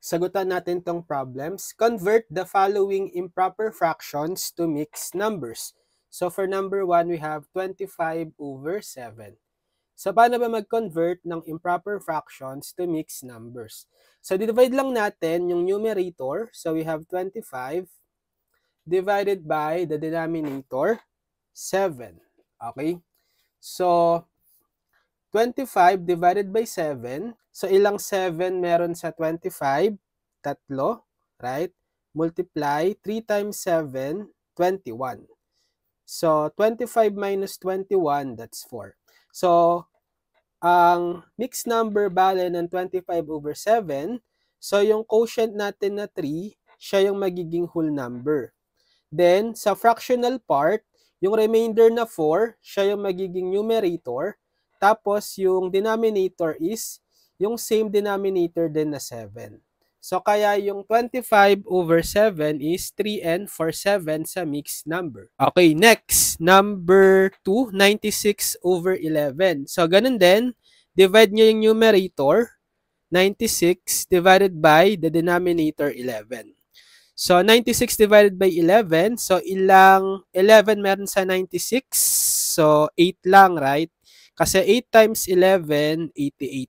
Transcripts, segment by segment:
Sagutan natin tong problems. Convert the following improper fractions to mixed numbers. So for number 1, we have 25 over 7. So paano ba mag-convert ng improper fractions to mixed numbers? So divide lang natin yung numerator. So we have 25 divided by the denominator, 7. Okay? So 25 divided by 7. So, ilang 7 meron sa 25? Tatlo, right? Multiply 3 times 7, 21. So, 25 minus 21, that's 4. So, ang mixed number bale ng 25 over 7, so yung quotient natin na 3, siya yung magiging whole number. Then, sa fractional part, yung remainder na 4, siya yung magiging numerator. Tapos, yung denominator is yung same denominator din na 7. So, kaya yung 25 over 7 is 3n for 7 sa mixed number. Okay, next. Number 2, 96 over 11. So, ganun din. Divide nyo yung numerator, 96 divided by the denominator, 11. So, 96 divided by 11. So, ilang 11 meron sa 96? So, 8 lang, right? Kasi 8 times 11, 88.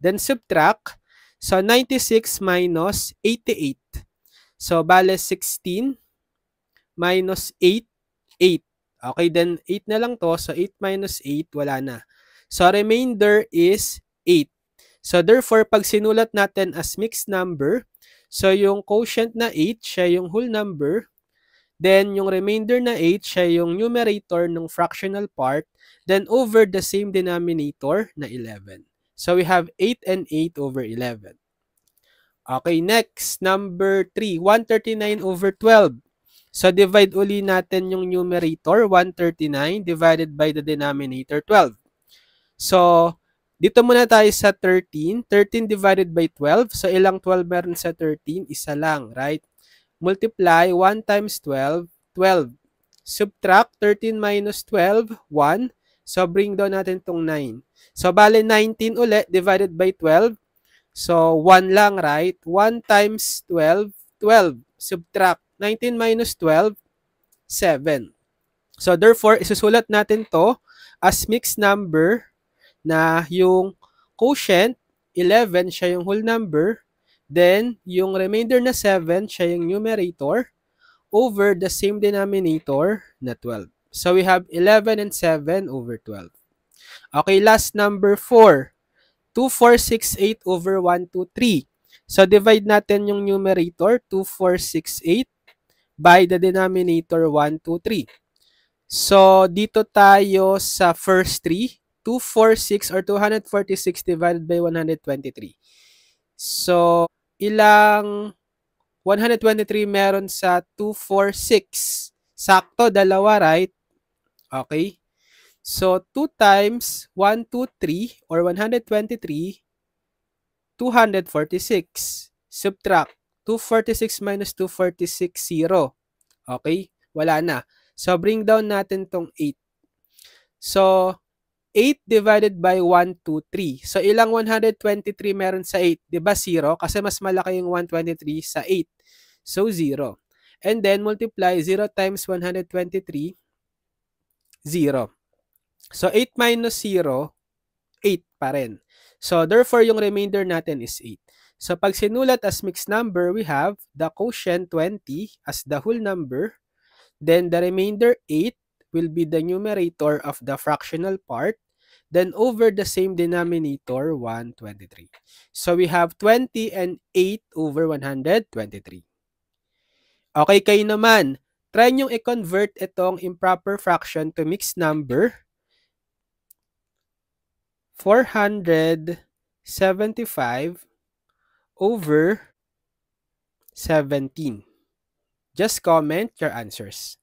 Then, subtract. So, 96 minus 88. So, bale 16 minus 8, 8. Okay, then 8 na lang to. So, 8 minus 8, wala na. So, remainder is 8. So, therefore, pag sinulat natin as mixed number, so yung quotient na 8, siya yung whole number. Then, yung remainder na 8, siya yung numerator ng fractional part. Then, over the same denominator na 11. So, we have 8 and 8 over 11. Okay, next, number 3, 139 over 12. So, divide uli natin yung numerator, 139, divided by the denominator, 12. So, dito muna tayo sa 13. 13 divided by 12. So, ilang 12 meron sa 13? Isa lang, right? Multiply 1 times 12, 12. Subtract 13 minus 12, 1. So, bring down natin tong 9. So, bale 19 ulit divided by 12. So, 1 lang, right? 1 times 12, 12. Subtract 19 minus 12, 7. So, therefore, isusulat natin to as mixed number na yung quotient, 11, siya yung whole number. Then, yung remainder na 7, siya yung numerator over the same denominator na 12. So, we have 11 and 7 over 12. Okay, last number 4. 2468 over 123. So, divide natin yung numerator, 2468, by the denominator, 123. So, dito tayo sa first 3. 246 or 246 divided by 123. So, ilang 123 meron sa 246? Sakto, dalawa, right? Okay. So, 2 times 123 or 123, 246. Subtract. 246 minus 246, 0. Okay? Wala na. So, bring down natin tong 8. So, 8 divided by 1, 2, 3. So, ilang 123 meron sa 8? Diba 0? Kasi mas malaki yung 123 sa 8. So, 0. And then, multiply 0 times 123, 0. So, 8 minus 0, 8 pa rin. So, therefore, yung remainder natin is 8. So, pag sinulat as mixed number, we have the quotient 20 as the whole number. Then, the remainder 8 will be the numerator of the fractional part. Then, over the same denominator, 123. So, we have 20 and 8 over 123. Okay, kayo naman. Try nyo i-convert itong improper fraction to mixed number. 475 over 17. Just comment your answers.